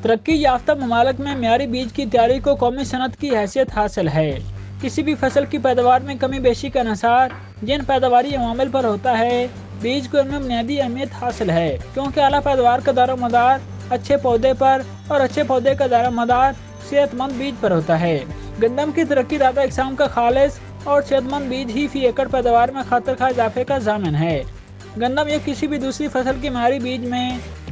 ترقی یافتہ ممالک میں معیاری بیج کی تیاری کو قومی صنعت کی حیثیت حاصل ہے۔ کسی بھی فصل کی پیداوار میں کمی بیشی کا انحصار جن پیداواری عوامل پر ہوتا ہے، بیج کو ان میں بنیادی اہمیت حاصل ہے، کیونکہ اعلیٰ پیداوار کا دار و مدار اچھے پودے پر اور اچھے پودے کا دار و مدار صحت مند بیج پر ہوتا ہے۔ گندم کی ترقی یافتہ اقسام کا خالص اور صحت مند بیج ہی فی ایکڑ پیداوار میں خاطر خواہ اضافے کا ضامن ہے۔ گندم یا کسی بھی دوسری فصل کے معیاری بیج میں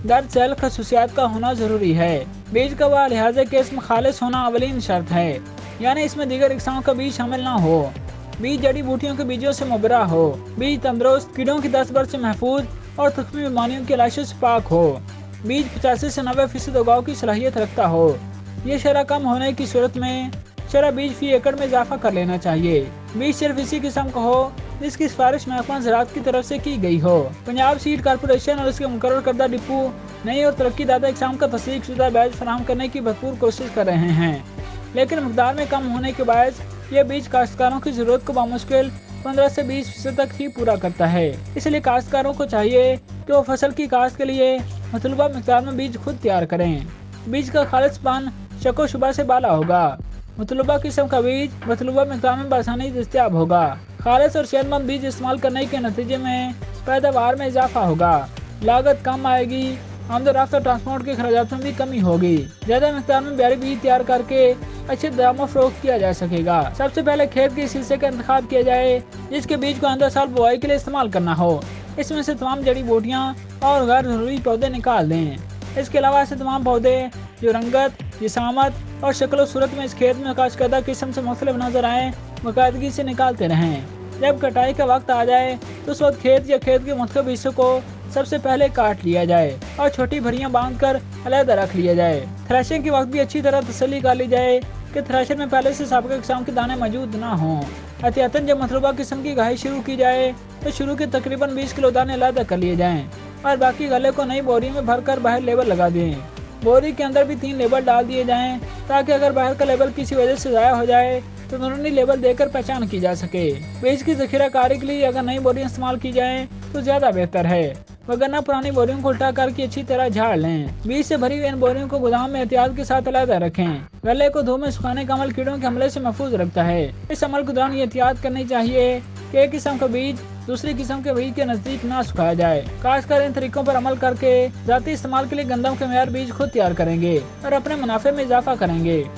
درج ذیل خصوصیات کا ہونا ضروری ہے۔ بیج کا با لحاظ قسم خالص ہونا اولین شرط ہے، یعنی اس میں دیگر اقسام کا بیج شامل نہ ہو۔ بیج جڑی بوٹیوں کے بیجوں سے مبرا ہو۔ بیج تندرست، کیڑوں کی دست برد سے محفوظ اور تخمی بیماریوں کی علاشوں سے پاک ہو۔ بیج 85 سے 90% اگاؤ کی صلاحیت رکھتا ہو۔ یہ شرح کم ہونے کی صورت میں شرح بیج فی ایکڑ میں اضافہ کر لینا چاہیے۔ بیج صرف اسی قسم کا ہو جس کی سفارش محکمہ زراعت کی طرف سے کی گئی ہو۔ پنجاب سیڈ کارپوریشن اور اس کے مقرر کردہ ڈپو نئی اور ترقی یافتہ اقسام کا تصدیق شدہ بیج فراہم کرنے کی بھرپور کوشش کر رہے ہیں، لیکن مقدار میں کم ہونے کے باعث یہ بیج کاشتکاروں کی ضرورت کو بمشکل 15 سے 20% تک ہی پورا کرتا ہے۔ اس لیے کاشتکاروں کو چاہیے کہ وہ فصل کی کاشت کے لیے مطلوبہ مقدار میں بیج خود تیار کریں۔ بیج کا خالص پن شک و شبہ سے بالا ہوگا۔ مطلوبہ قسم کا بیج مطلوبہ مقدار میں بآسانی دستیاب ہوگا۔ خالص اور صحت مند بیج استعمال کرنے کے نتیجے میں پیداوار میں اضافہ ہوگا، لاگت کم آئے گی، آمد و رفت اور ٹرانسپورٹ کے اخراجات میں بھی کمی ہوگی۔ زیادہ مقدار میں معیاری بیج تیار کر کے اچھے داموں میں فروخت کیا جا سکے گا۔ سب سے پہلے کھیت کے اس حصے کا انتخاب کیا جائے جس کے بیج کو آئندہ سال بوائی کے لیے استعمال کرنا ہو۔ اس میں سے تمام جڑی بوٹیاں اور غیر ضروری پودے نکال دیں۔ اس کے علاوہ ایسے تمام پودے جو رنگت، جسامت اور شکل و صورت میں اس کھیت میں کاشت کردہ قسم سے مختلف نظر آئیں باقاعدگی سے نکالتے رہیں۔ جب کٹائی کا وقت آ جائے تو اس وقت کھیت یا کھیت کے مختلف حصوں کو سب سے پہلے کاٹ لیا جائے اور چھوٹی بھریاں باندھ کر علیحدہ رکھ لیا جائے۔ تھریشنگ کے وقت بھی اچھی طرح تسلی کر لی جائے کہ تھریشر میں پہلے سے سابقہ اقسام کے دانے موجود نہ ہوں۔ احتیاطاً جب مطلوبہ قسم کی گہائی شروع کی جائے تو شروع کے تقریباً 20 کلو دانے علیحدہ کر لیے جائیں اور باقی غلے کو نئی بوری میں بھر کر باہر لیبل لگا دیں۔ بوری کے اندر بھی 3 لیبل ڈال دیے جائیں تاکہ اگر باہر کا لیبل کسی وجہ سے ضائع ہو جائے تو اندرونی لیبل دے کر پہچان کی جا سکے۔ بیج کی ذخیرہ کاری کے لیے اگر نئی بوریاں استعمال کی جائیں تو زیادہ بہتر ہے، وگرنہ پرانی بوریوں کو الٹا کر کے اچھی طرح جھاڑ لیں۔ بیج سے بھری ہوئی ان بوریوں کو گودام میں احتیاط کے ساتھ علیحدہ رکھیں۔ غلے کو دھوپ میں سکھانے کا عمل کیڑوں کے حملے سے محفوظ رکھتا ہے۔ اس عمل کے دوران یہ احتیاط کرنی چاہیے کہ ایک قسم کا بیج دوسری قسم کے بیج کے نزدیک نہ سکھایا جائے۔ کاشتکار ان طریقوں پر عمل کر کے ذاتی استعمال کے لیے گندم کے معیار بیج خود تیار کریں گے اور اپنے منافع میں اضافہ کریں گے۔